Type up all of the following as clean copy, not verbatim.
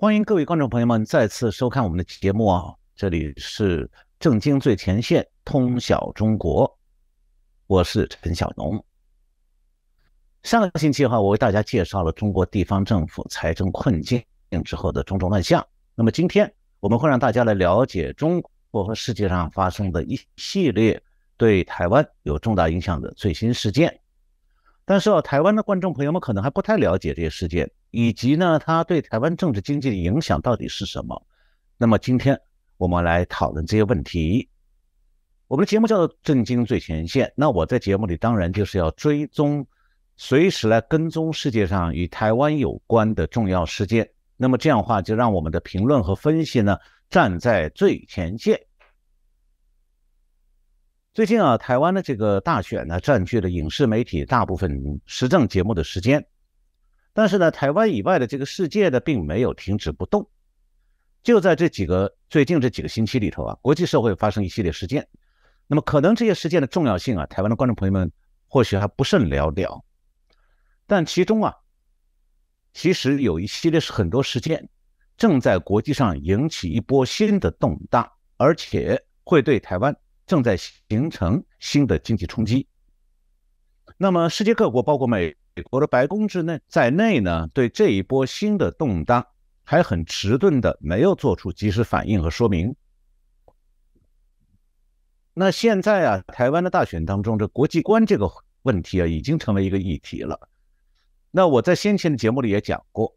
欢迎各位观众朋友们再次收看我们的节目啊！这里是政经最前线，通晓中国，我是陈晓农。上个星期我为大家介绍了中国地方政府财政困境之后的种种乱象。那么今天我们会让大家来了解中国和世界上发生的一系列对台湾有重大影响的最新事件。但是台湾的观众朋友们可能还不太了解这些事件，以及呢，它对台湾政治经济的影响到底是什么。那么今天我们来讨论这些问题。我们的节目叫做政经最前线，那我在节目里当然就是要追踪，随时来跟踪世界上与台湾有关的重要事件。那么这样的话，就让我们的评论和分析呢，站在最前线。最近台湾的这个大选呢，占据了影视媒体大部分时政节目的时间。但是呢，台湾以外的这个世界呢，并没有停止不动。就在最近这几个星期里头国际社会发生一系列事件。那么可能这些事件的重要性台湾的观众朋友们或许还不甚了了。但其中其实有一系列很多事件正在国际上引起一波新的动荡，而且会对台湾正在形成新的经济冲击。那么世界各国包括美国的白宫在内呢，对这一波新的动荡还很迟钝的没有做出及时反应和说明。那现在台湾的大选当中，这国际观这个问题已经成为一个议题了。那我在先前的节目里也讲过，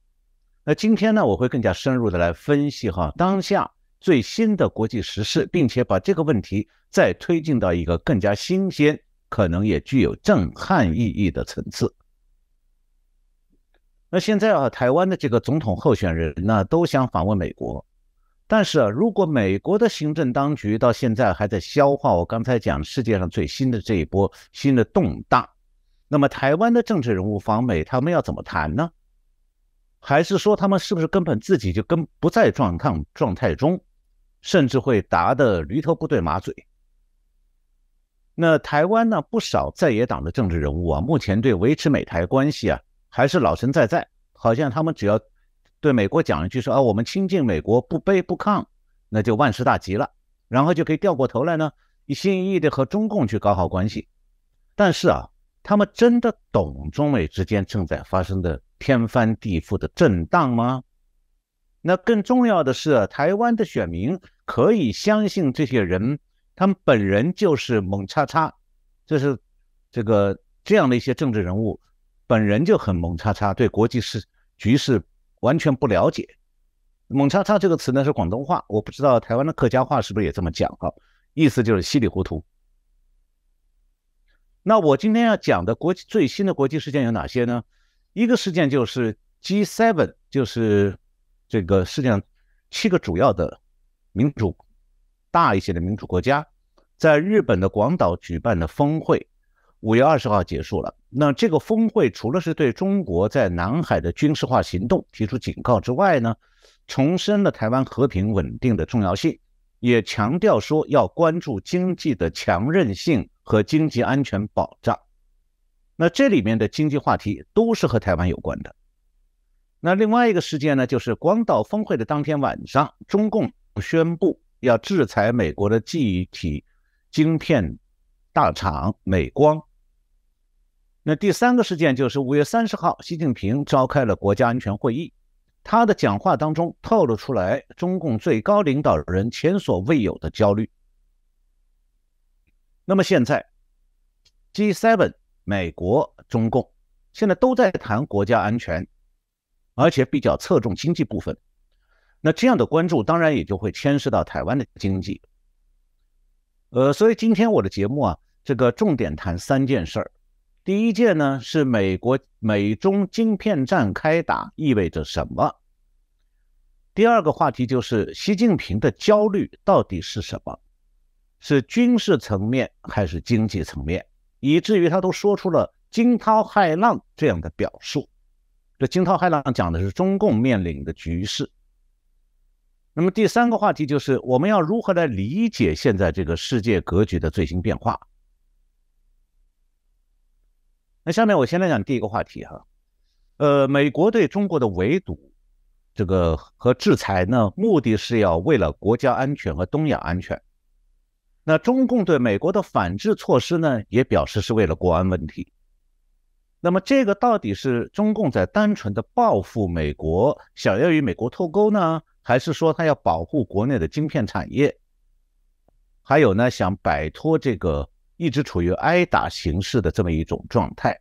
那今天呢，我会更加深入的来分析当下最新的国际时事，并且把这个问题再推进到一个更加新鲜，可能也具有震撼意义的层次。那现在台湾的这个总统候选人呢，都想访问美国。但是如果美国的行政当局到现在还在消化我刚才讲世界上最新的这一波新的动荡，那么台湾的政治人物访美，他们要怎么谈呢？还是说他们是不是根本自己就不在状态中，甚至会答得驴头不对马嘴？那台湾呢，不少在野党的政治人物目前对维持美台关系还是老神在，好像他们只要对美国讲一句说我们亲近美国，不卑不亢，那就万事大吉了，然后就可以掉过头来呢，一心一意的和中共去搞好关系。但是他们真的懂中美之间正在发生的天翻地覆的震荡吗？那更重要的是台湾的选民可以相信这些人他们本人就是猛叉叉，就是这样的一些政治人物本人就很猛叉叉，对国际局势完全不了解。猛叉叉这个词呢是广东话，我不知道台湾的客家话是不是也这么讲意思就是稀里糊涂。那我今天要讲的最新的国际事件有哪些呢？一个事件就是 G7， 就是这个世界上7个主要的大一些的民主国家在日本的广岛举办的峰会，5月20号结束了。那这个峰会除了是对中国在南海的军事化行动提出警告之外呢，重申了台湾和平稳定的重要性，也强调说要关注经济的强韧性和经济安全保障。那这里面的经济话题都是和台湾有关的。那另外一个事件呢，就是广岛峰会的当天晚上，中共宣布要制裁美国的记忆体晶片大厂美光。那第三个事件就是5月30号，习近平召开了国家安全会议，他的讲话当中透露出来中共最高领导人前所未有的焦虑。那么现在 G7 美国中共现在都在谈国家安全，而且比较侧重经济部分。那这样的关注当然也就会牵涉到台湾的经济。所以今天我的节目这个重点谈3件事儿。第一件呢是美中晶片战开打意味着什么？第二个话题就是习近平的焦虑到底是什么？是军事层面还是经济层面？以至于他都说出了惊涛骇浪这样的表述。这惊涛骇浪讲的是中共面临的局势。那么第三个话题就是我们要如何来理解现在这个世界格局的最新变化。那下面我先来讲第一个话题美国对中国的围堵这个和制裁呢，目的是要为了国家安全和东亚安全。那中共对美国的反制措施呢，也表示是为了国安问题。那么这个到底是中共在单纯的报复美国，想要与美国脱钩呢，还是说他要保护国内的晶片产业？还有呢，想摆脱这个一直处于挨打形势的这么一种状态。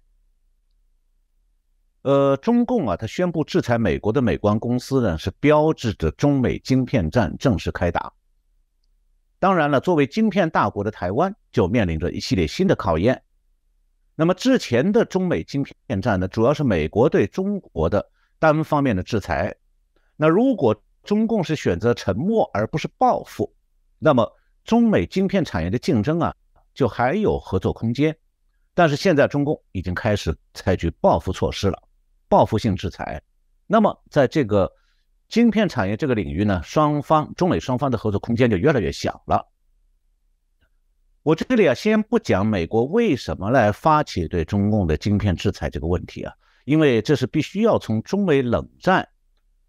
中共啊，他宣布制裁美国的美光公司呢，是标志着中美晶片战正式开打。当然了，作为晶片大国的台湾，就面临着一系列新的考验。那么之前的中美晶片战呢，主要是美国对中国的单方面的制裁。那如果中共是选择沉默而不是报复，那么中美晶片产业的竞争啊，就还有合作空间。但是现在中共已经开始采取报复措施了，报复性制裁。那么在这个晶片产业这个领域呢，中美双方的合作空间就越来越小了。我这里先不讲美国为什么来发起对中共的晶片制裁这个问题因为这是必须要从中美冷战，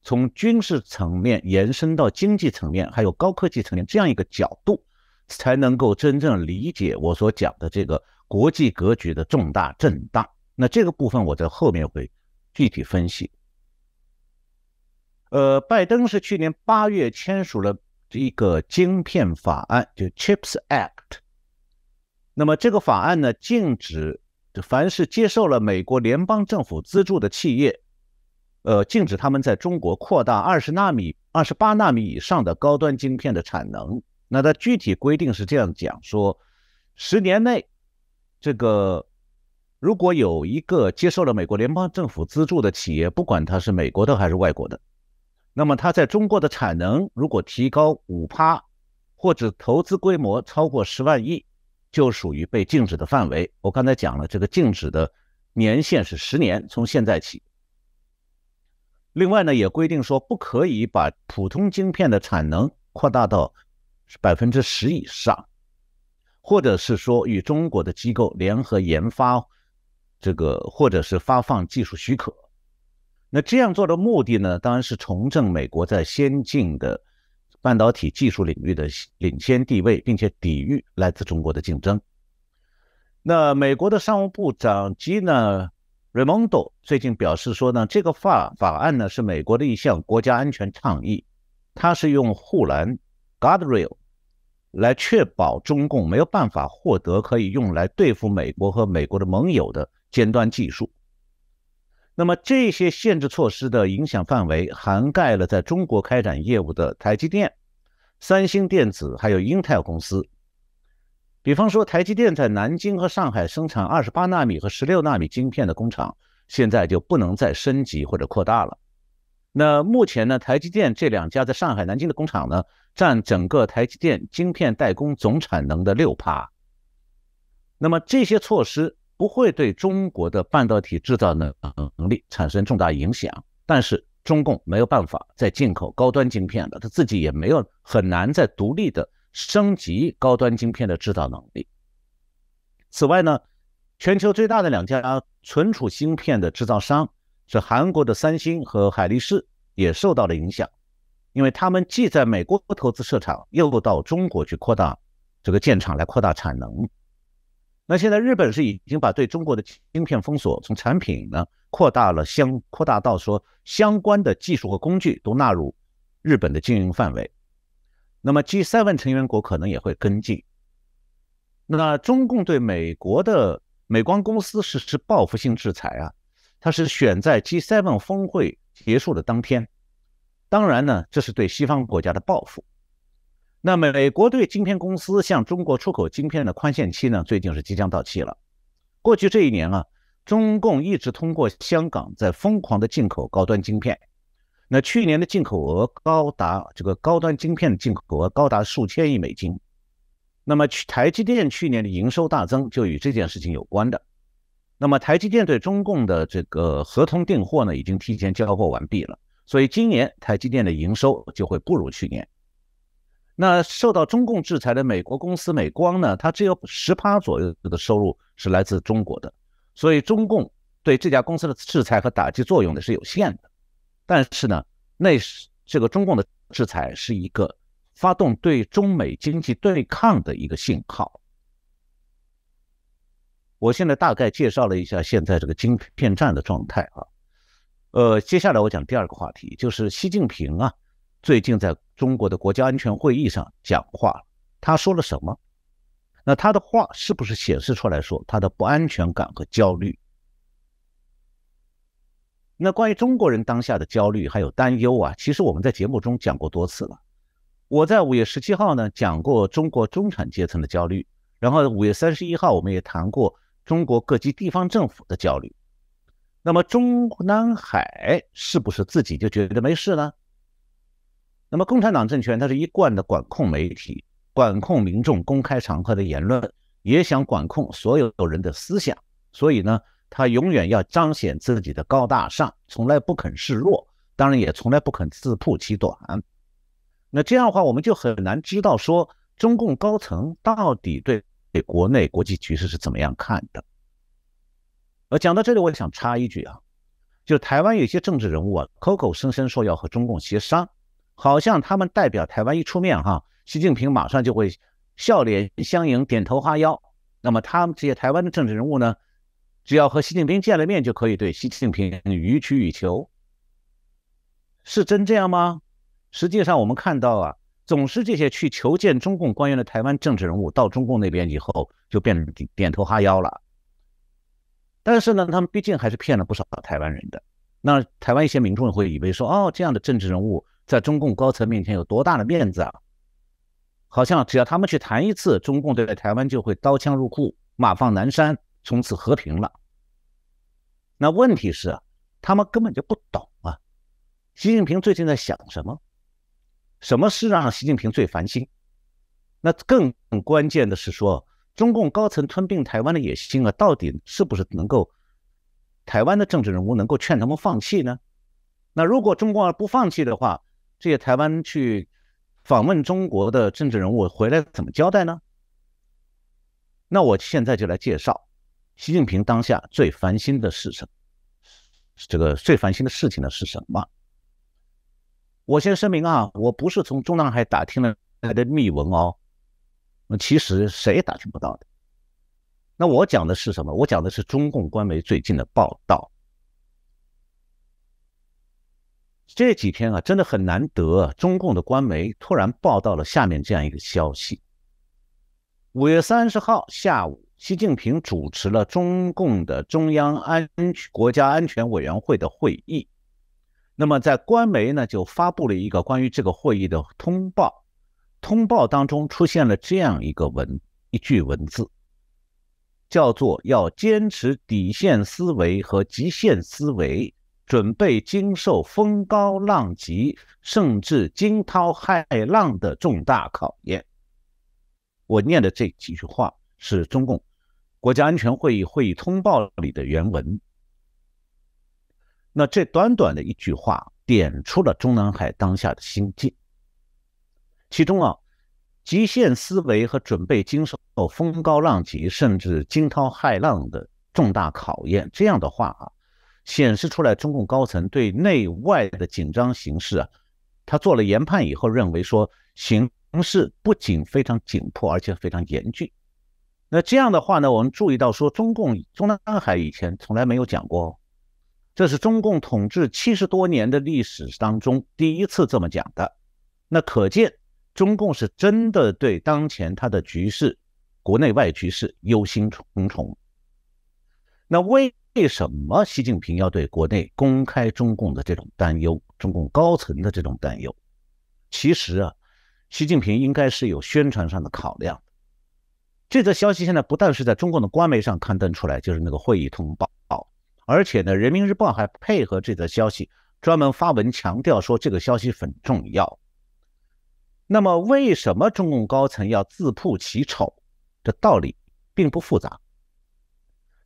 从军事层面延伸到经济层面，还有高科技层面这样一个角度，才能够真正理解我所讲的这个国际格局的重大震荡。那这个部分我在后面会具体分析。拜登是去年8月签署了一个晶片法案，就 CHIPS Act。那么这个法案呢，禁止凡是接受了美国联邦政府资助的企业，禁止他们在中国扩大28纳米以上的高端晶片的产能。那它具体规定是这样讲说，10年内，这个如果有一个接受了美国联邦政府资助的企业，不管它是美国的还是外国的，那么它在中国的产能如果提高5%，或者投资规模超过10万亿，就属于被禁止的范围。我刚才讲了，这个禁止的年限是10年，从现在起。另外呢，也规定说不可以把普通晶片的产能扩大到10%以上，或者是说与中国的机构联合研发或者是发放技术许可。那这样做的目的呢，当然是重振美国在先进的半导体技术领域的领先地位，并且抵御来自中国的竞争。那美国的商务部长Gina Raimondo 最近表示说呢，这个法案呢是美国的一项国家安全倡议，它是用护栏 guardrail 来确保中共没有办法获得可以用来对付美国和美国的盟友的尖端技术。那么这些限制措施的影响范围涵盖了在中国开展业务的台积电、三星电子还有英特尔公司。比方说台积电在南京和上海生产28纳米和16纳米晶片的工厂，现在就不能再升级或者扩大了。那目前呢，台积电这2家在上海、南京的工厂呢，占整个台积电晶片代工总产能的6%。那么这些措施不会对中国的半导体制造能力产生重大影响，但是中共没有办法再进口高端晶片了，他自己也很难再独立的升级高端晶片的制造能力。此外呢，全球最大的2家存储芯片的制造商是韩国的三星和海力士，也受到了影响，因为他们既在美国投资设厂，又到中国去扩大这个建厂来扩大产能。那现在日本是已经把对中国的晶片封锁从产品呢扩大到说相关的技术和工具都纳入日本的经营范围。那么 G7 成员国可能也会跟进。那中共对美国的美光公司实施报复性制裁它是选在 G7 峰会结束的当天。当然呢，这是对西方国家的报复。那美国对晶片公司向中国出口晶片的宽限期呢，最近是即将到期了。过去这1年中共一直通过香港在疯狂的进口高端晶片。那去年的进口额高端晶片的进口额高达数千亿美金。那么台积电去年的营收大增就与这件事情有关的。那么台积电对中共的这个合同订货呢，已经提前交货完毕了，所以今年台积电的营收就会不如去年。那受到中共制裁的美国公司美光呢，它只有10%左右的收入是来自中国的，所以中共对这家公司的制裁和打击作用呢是有限的。但是呢，那是这个中共的制裁是一个发动对中美经济对抗的一个信号。我现在大概介绍了一下现在这个晶片战的状态啊。接下来我讲第二个话题，就是习近平啊，最近在中国的国家安全会议上讲话，他说了什么？那他的话是不是显示出来说他的不安全感和焦虑？那关于中国人当下的焦虑还有担忧啊，其实我们在节目中讲过多次了。我在5月17号呢讲过中国中产阶层的焦虑，然后5月31号我们也谈过中国各级地方政府的焦虑。那么中南海是不是自己就觉得没事呢？那么共产党政权它是一贯的管控媒体，管控民众公开场合的言论，也想管控所有人的思想，所以呢，他永远要彰显自己的高大上，从来不肯示弱，当然也从来不肯自曝其短。那这样的话，我们就很难知道说中共高层到底对国内国际局势是怎么样看的。讲到这里，我想插一句啊，就台湾有些政治人物啊，口口声声说要和中共协商，好像他们代表台湾一出面哈，习近平马上就会笑脸相迎，点头哈腰。那么他们这些台湾的政治人物呢，只要和习近平见了面，就可以对习近平予取予求，是真这样吗？实际上我们看到啊，总是这些去求见中共官员的台湾政治人物到中共那边以后，就变成点头哈腰了。但是呢，他们毕竟还是骗了不少台湾人的。那台湾一些民众会以为说，哦，这样的政治人物在中共高层面前有多大的面子啊？好像只要他们去谈一次，中共对台湾就会刀枪入库，马放南山，从此和平了。那问题是，他们根本就不懂啊。习近平最近在想什么？什么事让习近平最烦心？那更关键的是说，中共高层吞并台湾的野心啊，到底是不是能够台湾的政治人物能够劝他们放弃呢？那如果中共不放弃的话，这些台湾去访问中国的政治人物回来怎么交代呢？那我现在就来介绍习近平当下最烦心的是什么？这个最烦心的事情呢是什么？我先声明啊，我不是从中南海打听来的密文哦，其实谁也打听不到的。那我讲的是什么？我讲的是中共官媒最近的报道。这几天啊，真的很难得，中共的官媒突然报道了下面这样一个消息：5月30号下午，习近平主持了中共的中央国家安全委员会的会议。那么在官媒呢，就发布了一个关于这个会议的通报。通报当中出现了这样一句文字，叫做要坚持底线思维和极限思维，准备经受风高浪急甚至惊涛骇浪的重大考验。我念的这几句话是中共国家安全会议会议通报里的原文。那这短短的一句话点出了中南海当下的心境。其中啊，极限思维和准备经受风高浪急甚至惊涛骇浪的重大考验，这样的话啊，显示出来中共高层对内外的紧张形势啊，他做了研判以后认为说，形势不仅非常紧迫，而且非常严峻。那这样的话呢，我们注意到说，中南海以前从来没有讲过，这是中共统治70多年的历史当中第一次这么讲的。那可见中共是真的对当前它的局势，国内外局势忧心忡忡。那为什么习近平要对国内公开中共的这种担忧，中共高层的这种担忧？其实啊，习近平应该是有宣传上的考量。这则消息现在不但是在中共的官媒上刊登出来，就是那个会议通报，而且呢，人民日报还配合这则消息专门发文强调说这个消息很重要。那么为什么中共高层要自曝其丑？这道理并不复杂，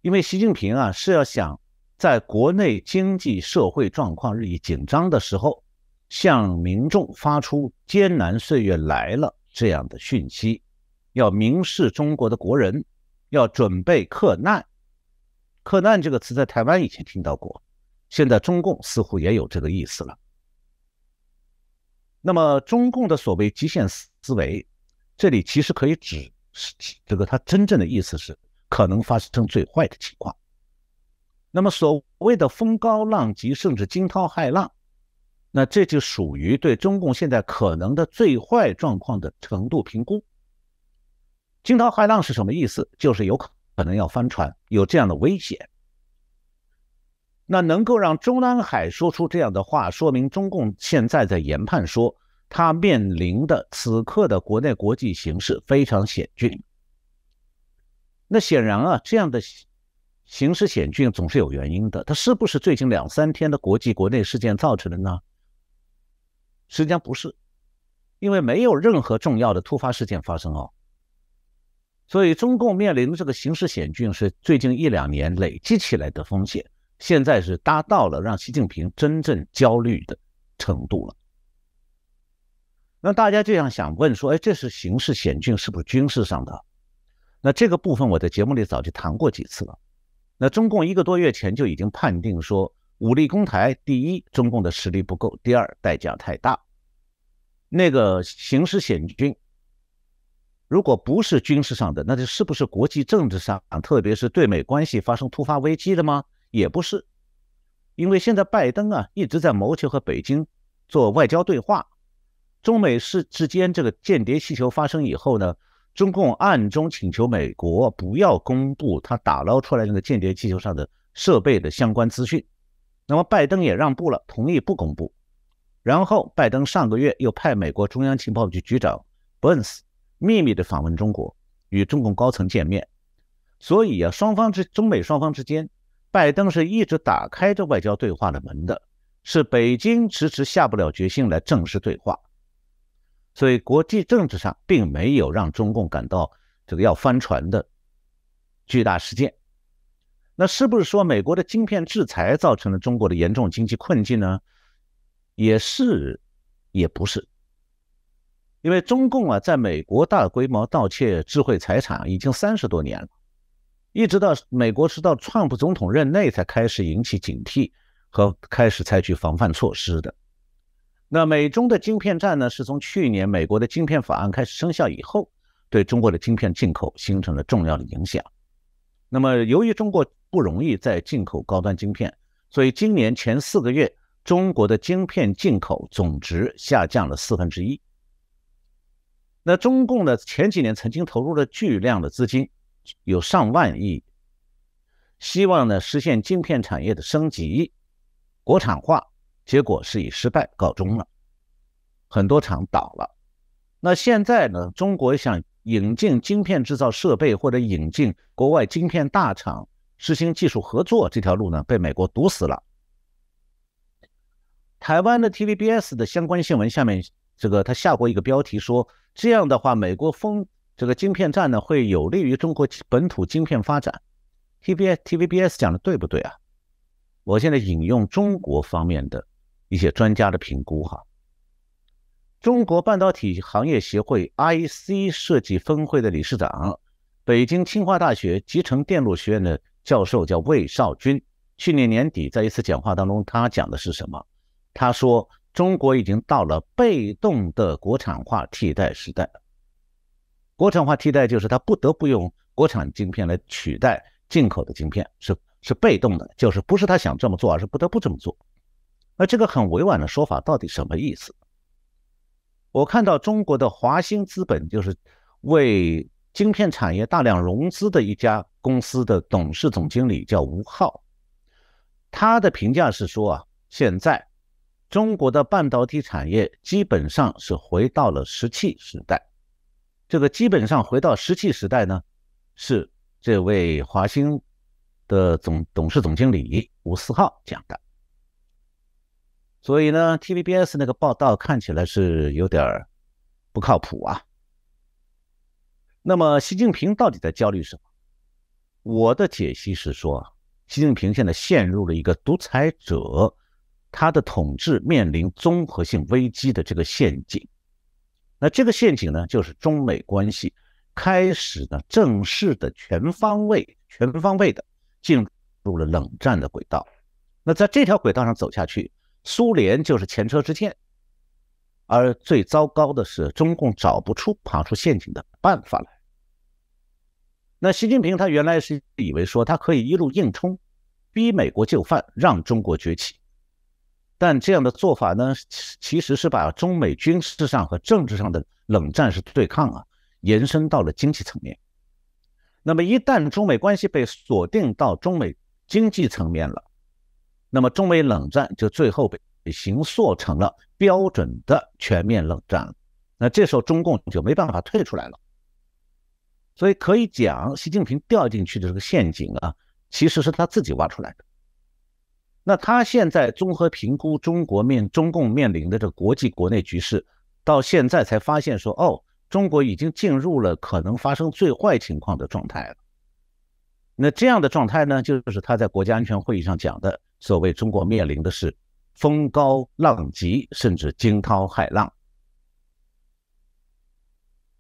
因为习近平啊是要想在国内经济社会状况日益紧张的时候，向民众发出艰难岁月来了这样的讯息，要明示中国的国人，要准备克难。克难这个词在台湾以前听到过，现在中共似乎也有这个意思了。那么中共的所谓极限思维，这里其实可以指它真正的意思是可能发生最坏的情况。那么所谓的风高浪急，甚至惊涛骇浪，那这就属于对中共现在可能的最坏状况的程度评估。惊涛骇浪是什么意思？就是有可能要翻船，有这样的危险。那能够让中南海说出这样的话，说明中共现在在研判说，他面临的此刻的国内国际形势非常险峻。那显然啊，这样的形势险峻总是有原因的，它是不是最近2-3天的国内事件造成的呢？实际上不是，因为没有任何重要的突发事件发生哦。所以中共面临的这个形势险峻是最近1-2年累积起来的风险，现在是达到了让习近平真正焦虑的程度了。那大家这样想问说，这是形势险峻，是不是军事上的？那这个部分我在节目里早就谈过几次了。那中共1个多月前就已经判定说，武力攻台，第一，中共的实力不够；第二，代价太大。那个形势险峻，如果不是军事上的，那就是不是国际政治上，特别是对美关系发生突发危机了吗？也不是，因为现在拜登啊一直在谋求和北京做外交对话。中美之间这个间谍气球发生以后呢，中共暗中请求美国不要公布他打捞出来那个间谍气球上的设备的相关资讯。那么拜登也让步了，同意不公布。然后拜登上个月又派美国中央情报局局长 Burns 秘密的访问中国，与中共高层见面。所以啊，中美双方之间，拜登是一直打开着外交对话的门的，是北京迟迟下不了决心来正式对话。所以国际政治上并没有让中共感到这个要翻船的巨大事件。那是不是说美国的晶片制裁造成了中国的严重经济困境呢？也是，也不是。因为中共啊，在美国大规模盗窃智慧财产已经30多年了，一直到美国直到川普总统任内才开始引起警惕和开始采取防范措施的。那美中的晶片战呢，是从去年美国的晶片法案开始生效以后，对中国的晶片进口形成了重要的影响。那么由于中国不容易再进口高端晶片，所以今年前4个月中国的晶片进口总值下降了1/4。那中共呢，前几年曾经投入了巨量的资金，有上万亿，希望呢实现晶片产业的升级、国产化，结果是以失败告终了，很多厂倒了。那现在呢，中国想引进晶片制造设备或者引进国外晶片大厂实行技术合作，这条路呢被美国堵死了。台湾的 TVBS 的相关新闻下面他下过一个标题说，这样的话美国这个晶片战呢会有利于中国本土晶片发展。TVBS 讲的对不对啊？我现在引用中国方面的一些专家的评估哈。中国半导体行业协会 IC 设计分会的理事长，北京清华大学集成电路学院的教授叫魏少军，去年年底在一次讲话当中，他讲的是什么？他说中国已经到了被动的国产化替代时代。国产化替代就是他不得不用国产晶片来取代进口的晶片，是被动的，就是不是他想这么做，而是不得不这么做。那这个很委婉的说法到底什么意思？我看到中国的华兴资本，就是为晶片产业大量融资的一家公司的董事总经理叫吴浩，他的评价是说啊，现在中国的半导体产业基本上是回到了石器时代。这个基本上回到石器时代呢，是这位华兴的董事总经理吴思浩讲的。所以呢 TVBS 那个报道看起来是有点不靠谱啊。那么习近平到底在焦虑什么？我的解析是说，习近平现在陷入了一个独裁者他的统治面临综合性危机的这个陷阱。那这个陷阱呢，就是中美关系开始呢正式的全方位的进入了冷战的轨道。那在这条轨道上走下去，苏联就是前车之鉴，而最糟糕的是，中共找不出爬出陷阱的办法来。那习近平他原来是以为说他可以一路硬冲，逼美国就范，让中国崛起。但这样的做法呢，其实是把中美军事上和政治上的冷战式对抗延伸到了经济层面。那么一旦中美关系被锁定到中美经济层面了，那么中美冷战就最后被形塑成了标准的全面冷战了。那这时候中共就没办法退出来了。所以可以讲，习近平掉进去的这个陷阱其实是他自己挖出来的。那他现在综合评估中共面临的这个国际国内局势，到现在才发现说，中国已经进入了可能发生最坏情况的状态了。那这样的状态呢，就是他在国家安全会议上讲的，所谓中国面临的是风高浪急，甚至惊涛骇浪。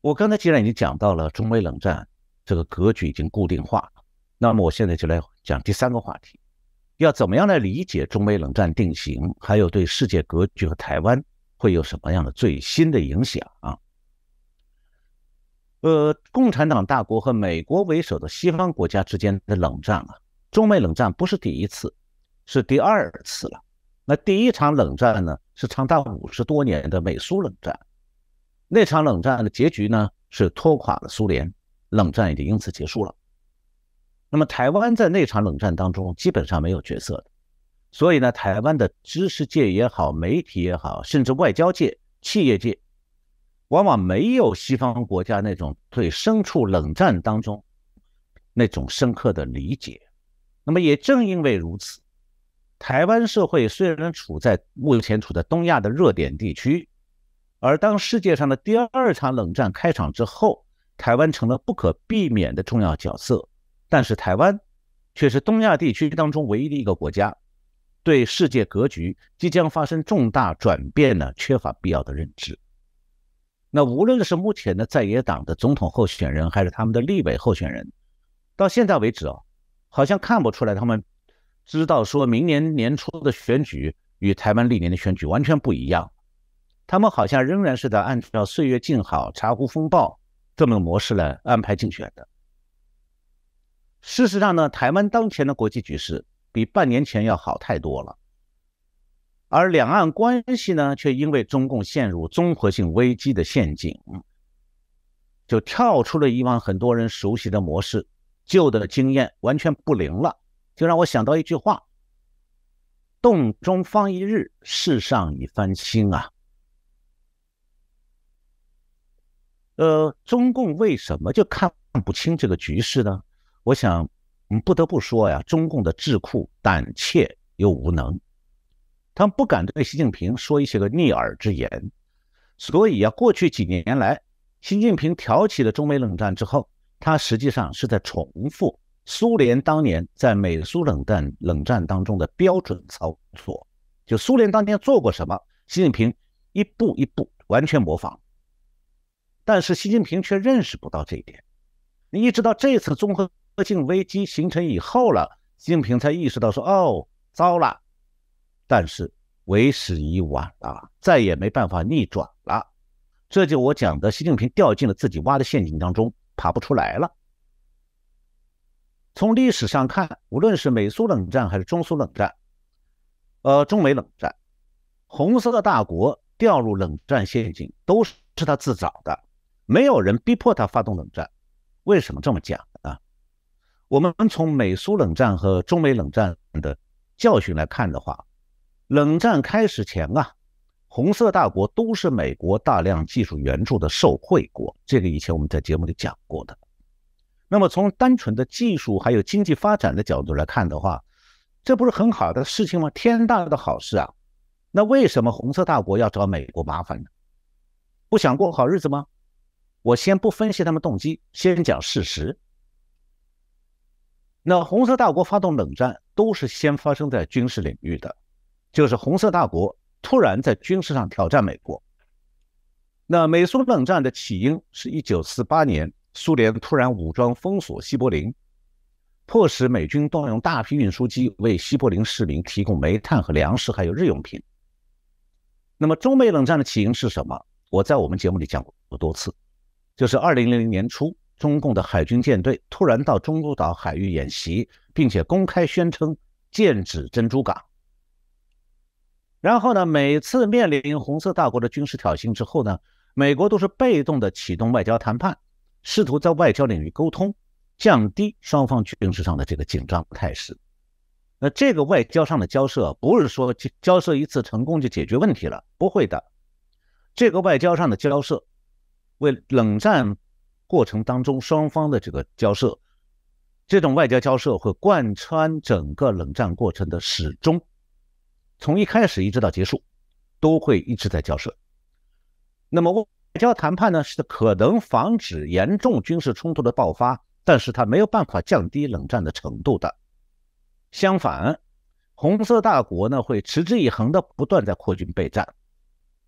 我刚才既然已经讲到了中美冷战这个格局已经固定化了，那么我现在就来讲第三个话题，要怎么样来理解中美冷战定型，还有对世界格局和台湾会有什么样的最新的影响共产党大国和美国为首的西方国家之间的冷战中美冷战不是第一次，是第二次了。那第一场冷战呢，是长达50多年的美苏冷战。那场冷战的结局呢，是拖垮了苏联，冷战已经因此结束了。那么台湾在那场冷战当中基本上没有角色的，所以呢，台湾的知识界也好，媒体也好，甚至外交界、企业界，往往没有西方国家那种对身处冷战当中那种深刻的理解。那么也正因为如此，台湾社会虽然目前处在东亚的热点地区，而当世界上的第二场冷战开场之后，台湾成了不可避免的重要角色，但是台湾却是东亚地区当中唯一的一个国家，对世界格局即将发生重大转变呢，缺乏必要的认知。那无论是目前的在野党的总统候选人，还是他们的立委候选人，到现在为止好像看不出来他们知道说明年年初的选举与台湾历年的选举完全不一样。他们好像仍然是在按照岁月静好、茶壶风暴这么个模式来安排竞选的。事实上呢，台湾当前的国际局势比半年前要好太多了，而两岸关系呢，却因为中共陷入综合性危机的陷阱，就跳出了以往很多人熟悉的模式，旧的经验完全不灵了。就让我想到一句话：洞中方一日，世上已翻新中共为什么就看不清这个局势呢？我想不得不说呀，中共的智库胆怯又无能，他们不敢对习近平说一些个逆耳之言。所以过去几年来，习近平挑起了中美冷战之后，他实际上是在重复苏联当年在美苏冷战当中的标准操作。就苏联当年做过什么，习近平一步一步完全模仿。但是习近平却认识不到这一点，你一直到这次综合性危机形成以后了，习近平才意识到说糟了，但是为时已晚了，再也没办法逆转了。这就我讲的，习近平掉进了自己挖的陷阱当中，爬不出来了。从历史上看，无论是美苏冷战还是中苏冷战，中美冷战，红色的大国掉入冷战陷阱都是他自找的，没有人逼迫他发动冷战。为什么这么讲呢？我们从美苏冷战和中美冷战的教训来看的话，冷战开始前红色大国都是美国大量技术援助的受惠国，这个以前我们在节目里讲过的。那么从单纯的技术还有经济发展的角度来看的话，这不是很好的事情吗？天大的好事啊！那为什么红色大国要找美国麻烦呢？不想过好日子吗？我先不分析他们动机，先讲事实。那红色大国发动冷战都是先发生在军事领域的，就是红色大国突然在军事上挑战美国。那美苏冷战的起因是1948年苏联突然武装封锁西柏林，迫使美军动用大批运输机为西柏林市民提供煤炭和粮食还有日用品。那么中美冷战的起因是什么？我在我们节目里讲过多次，就是2000年初，中共的海军舰队突然到中途岛海域演习，并且公开宣称剑指珍珠港。然后呢，每次面临红色大国的军事挑衅之后呢，美国都是被动的启动外交谈判，试图在外交领域沟通，降低双方军事上的这个紧张态势。那这个外交上的交涉不是说交涉一次成功就解决问题了，不会的。这个外交上的交涉为冷战过程当中双方的这个交涉，这种外交交涉会贯穿整个冷战过程的始终，从一开始一直到结束都会一直在交涉。那么外交谈判呢，是可能防止严重军事冲突的爆发，但是它没有办法降低冷战的程度的。相反，红色大国呢会持之以恒的不断在扩军备战，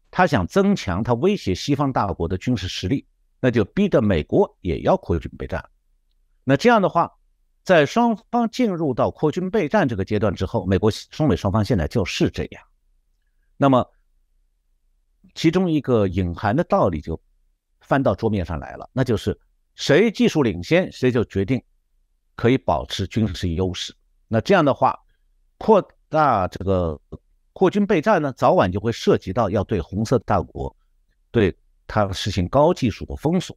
他想增强他威胁西方大国的军事实力，那就逼得美国也要扩军备战。那这样的话，在双方进入到扩军备战这个阶段之后，中美双方现在就是这样。那么其中一个隐含的道理就翻到桌面上来了，那就是谁技术领先，谁就决定可以保持军事优势。那这样的话，扩大这个扩军备战呢，早晚就会涉及到要对红色大国对它实行高技术的封锁。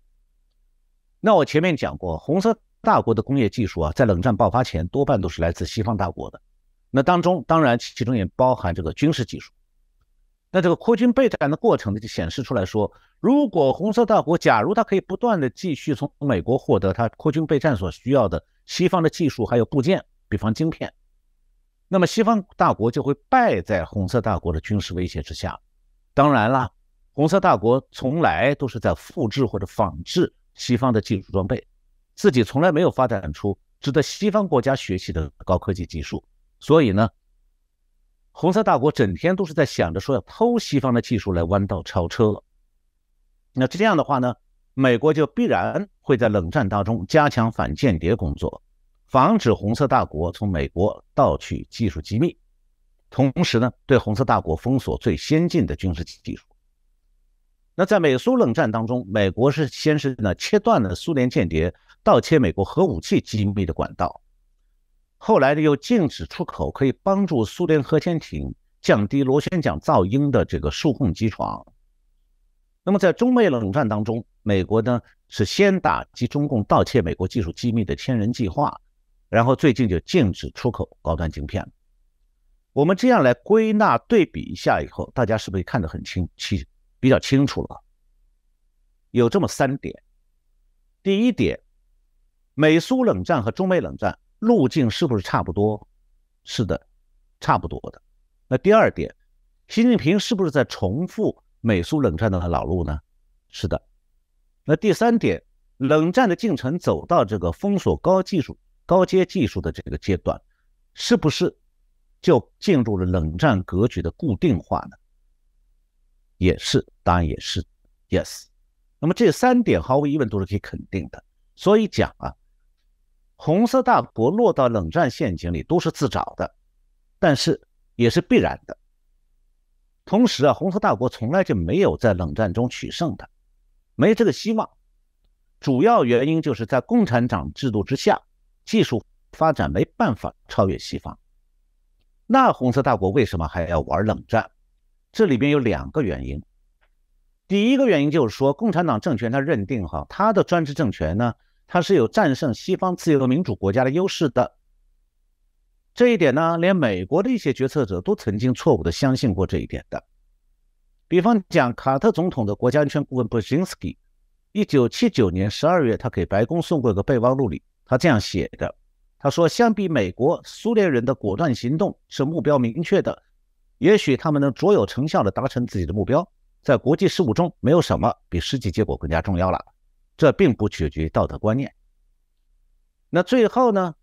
那我前面讲过，红色大国的工业技术啊，在冷战爆发前多半都是来自西方大国的。那当然其中也包含这个军事技术。那这个扩军备战的过程呢，就显示出来说，如果红色大国假如它可以不断的继续从美国获得它扩军备战所需要的西方的技术还有部件，比方晶片，那么西方大国就会败在红色大国的军事威胁之下。当然了，红色大国从来都是在复制或者仿制西方的技术装备，自己从来没有发展出值得西方国家学习的高科技技术，所以呢，红色大国整天都是在想着说要偷西方的技术来弯道超车。那这样的话呢，美国就必然会在冷战当中加强反间谍工作，防止红色大国从美国盗取技术机密，同时呢，对红色大国封锁最先进的军事技术。那在美苏冷战当中，美国先是切断了苏联间谍盗窃美国核武器机密的管道，后来又禁止出口可以帮助苏联核潜艇降低螺旋桨噪音的这个数控机床。那么在中美冷战当中，美国呢是先打击中共盗窃美国技术机密的千人计划，然后最近就禁止出口高端晶片。我们这样来归纳对比一下以后，大家是不是看得比较清楚了？有这么3点。第一点，美苏冷战和中美冷战路径是不是差不多？是的，差不多的。那第二点，习近平是不是在重复美苏冷战的老路呢？是的。那第3点，冷战的进程走到这个封锁高阶技术的这个阶段，是不是就进入了冷战格局的固定化呢？也是，当然也是 yes。 那么这3点毫无疑问都是可以肯定的。所以讲啊，红色大国落到冷战陷阱里都是自找的，但是也是必然的。同时啊，红色大国从来就没有在冷战中取胜的，没这个希望。主要原因就是在共产党制度之下，技术发展没办法超越西方。那红色大国为什么还要玩冷战？这里边有2个原因。第一个原因就是说，共产党政权它认定它的专制政权呢，它是有战胜西方自由民主国家的优势的。这一点呢，连美国的一些决策者都曾经错误地相信过这一点的。比方讲，卡特总统的国家安全顾问布什金斯基1979年12月，他给白宫送过一个备忘录里，他这样写的，他说，相比美国，苏联人的果断行动是目标明确的，也许他们能卓有成效地达成自己的目标，在国际事务中没有什么比实际结果更加重要了，这并不取决于道德观念。那最后呢，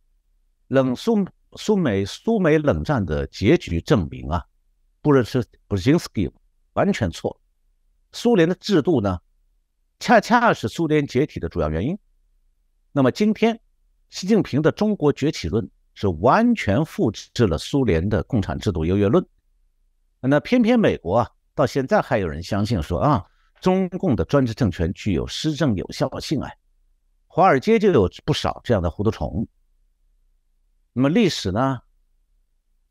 苏美冷战的结局证明啊，布什金斯基完全错。苏联的制度呢，恰恰是苏联解体的主要原因。那么今天习近平的中国崛起论是完全复制了苏联的共产制度优越论。那偏偏美国啊，到现在还有人相信说啊，中共的专制政权具有施政有效性啊，华尔街就有不少这样的糊涂虫。那么历史呢，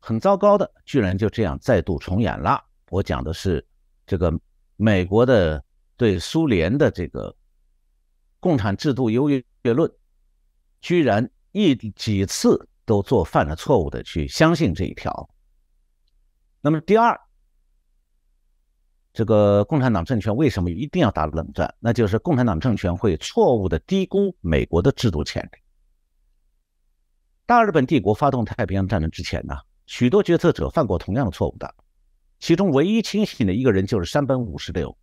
很糟糕的，居然就这样再度重演了。我讲的是这个美国的对苏联的这个共产制度优越论，居然几次都做犯了错误的去相信这一条。那么第二，这个共产党政权为什么一定要打冷战？那就是共产党政权会错误的低估美国的制度潜力。大日本帝国发动太平洋战争之前呢，许多决策者犯过同样的错误的，其中唯一清醒的一个人就是山本五十六。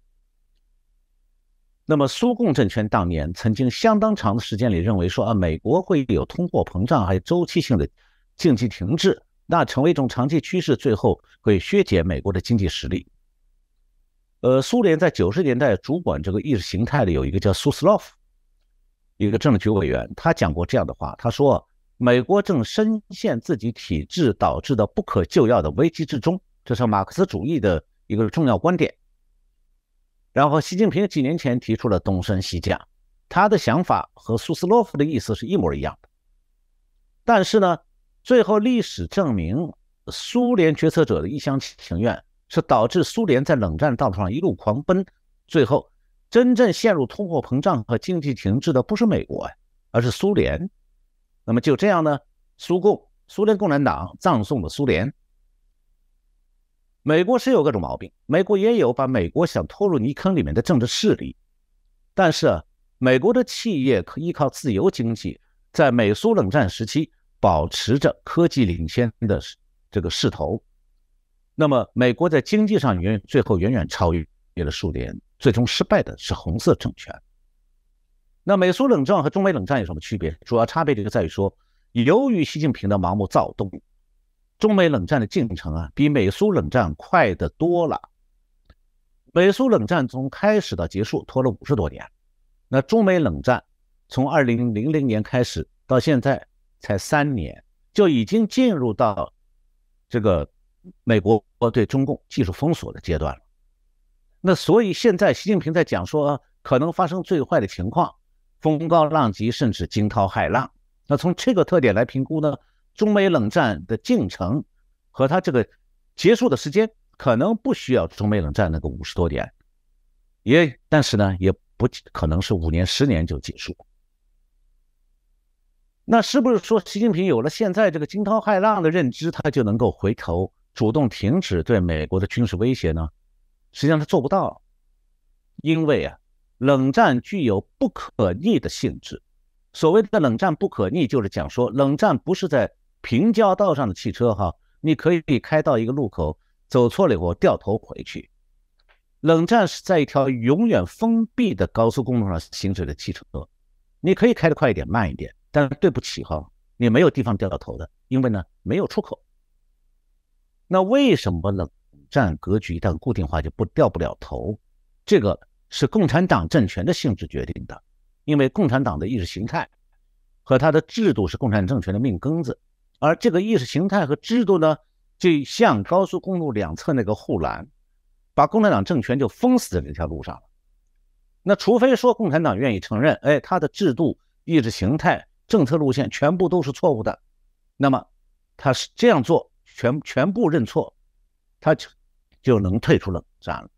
那么苏共政权当年曾经相当长的时间里认为说啊，美国会有通货膨胀还有周期性的经济停滞，那成为一种长期趋势，最后会削减美国的经济实力。苏联在90年代主管这个意识形态的有一个叫苏斯洛夫，一个政治局委员，他讲过这样的话，他说美国正深陷自己体制导致的不可救药的危机之中，这是马克思主义的一个重要观点。然后习近平几年前提出了东升西降，他的想法和苏斯洛夫的意思是一模一样的。但是呢，最后历史证明，苏联决策者的一厢情愿是导致苏联在冷战道路上一路狂奔，最后真正陷入通货膨胀和经济停滞的不是美国，而是苏联。那么就这样呢，苏联共产党葬送了苏联。美国是有各种毛病，美国也有把美国想拖入泥坑里面的政治势力，但是美国的企业可依靠自由经济，在美苏冷战时期保持着科技领先的这个势头。那么美国在经济上最后远远超越了苏联，最终失败的是红色政权。那美苏冷战和中美冷战有什么区别？主要差别就在于说，由于习近平的盲目躁动，中美冷战的进程啊，比美苏冷战快得多了。美苏冷战从开始到结束拖了50多年，那中美冷战从2000年开始到现在才3年，就已经进入到这个美国对中共技术封锁的阶段了。那所以现在习近平在讲说，可能发生最坏的情况，风高浪急，甚至惊涛骇浪。那从这个特点来评估呢，中美冷战的进程和它这个结束的时间可能不需要中美冷战那个50多年，但是呢，也不可能是5年10年就结束。那是不是说习近平有了现在这个惊涛骇浪的认知，他就能够回头主动停止对美国的军事威胁呢？实际上他做不到，因为啊，冷战具有不可逆的性质。所谓的冷战不可逆，就是讲说冷战不是在平交道上的汽车哈，你可以开到一个路口，走错了以后掉头回去。冷战是在一条永远封闭的高速公路上行驶的汽车，你可以开得快一点慢一点，但对不起哈，你没有地方掉头的，因为呢没有出口。那为什么冷战格局一旦固定化就掉不了头？这个是共产党政权的性质决定的，因为共产党的意识形态和它的制度是共产政权的命根子，而这个意识形态和制度呢，就像高速公路两侧那个护栏，把共产党政权就封死在这条路上了。那除非说共产党愿意承认，他的制度、意识形态、政策路线全部都是错误的，那么他是这样做，全部认错，他就能退出冷战了。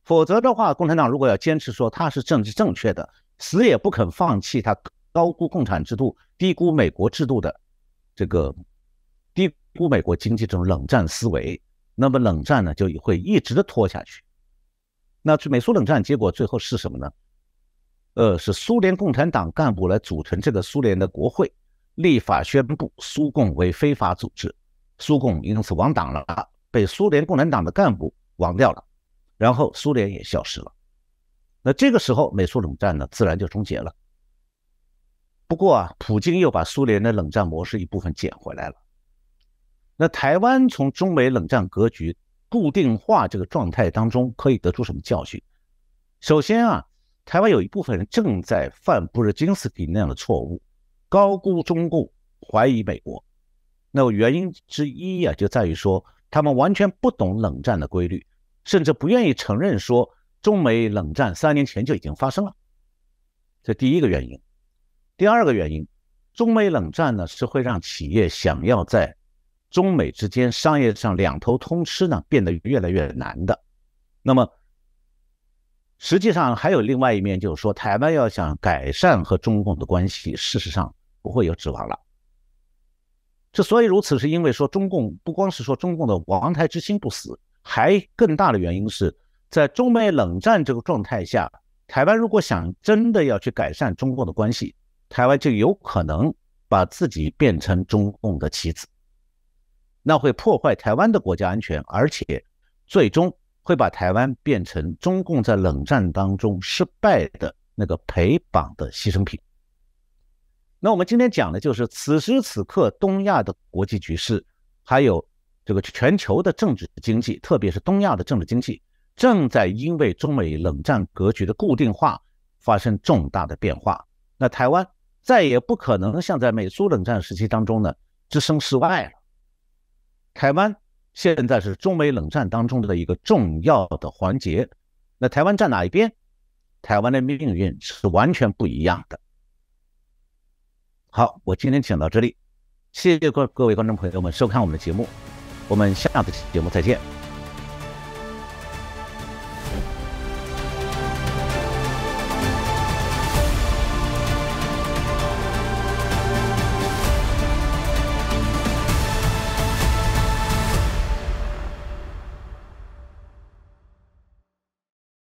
否则的话，共产党如果要坚持说他是政治正确的，死也不肯放弃他高估共产制度、低估美国制度的这个低估美国经济这种冷战思维，那么冷战呢就会一直的拖下去。那美苏冷战结果最后是什么呢？是苏联共产党干部来组成这个苏联的国会，立法宣布苏共为非法组织，苏共因此亡党了，被苏联共产党的干部亡掉了，然后苏联也消失了。那这个时候美苏冷战呢自然就终结了。不过啊，普京又把苏联的冷战模式一部分捡回来了。那台湾从中美冷战格局固定化这个状态当中可以得出什么教训？首先啊，台湾有一部分人正在犯布尔津斯基那样的错误，高估中共，怀疑美国。那原因之一啊，就在于说他们完全不懂冷战的规律，甚至不愿意承认说中美冷战3年前就已经发生了。这第一个原因。第二个原因，中美冷战呢是会让企业想要在中美之间商业上两头通吃呢变得越来越难的。那么实际上还有另外一面，就是说台湾要想改善和中共的关系，事实上不会有指望了。之所以如此，是因为说中共不光是说中共的王台之心不死，还更大的原因是在中美冷战这个状态下，台湾如果想真的要去改善中共的关系，台湾就有可能把自己变成中共的棋子，那会破坏台湾的国家安全，而且最终会把台湾变成中共在冷战当中失败的那个陪绑的牺牲品。那我们今天讲的就是此时此刻东亚的国际局势，还有这个全球的政治经济，特别是东亚的政治经济，正在因为中美冷战格局的固定化发生重大的变化。那台湾再也不可能像在美苏冷战时期当中呢置身事外了。台湾现在是中美冷战当中的一个重要的环节，那台湾站哪一边？台湾的命运是完全不一样的。好，我今天讲到这里，谢谢各位观众朋友们收看我们的节目，我们下次节目再见。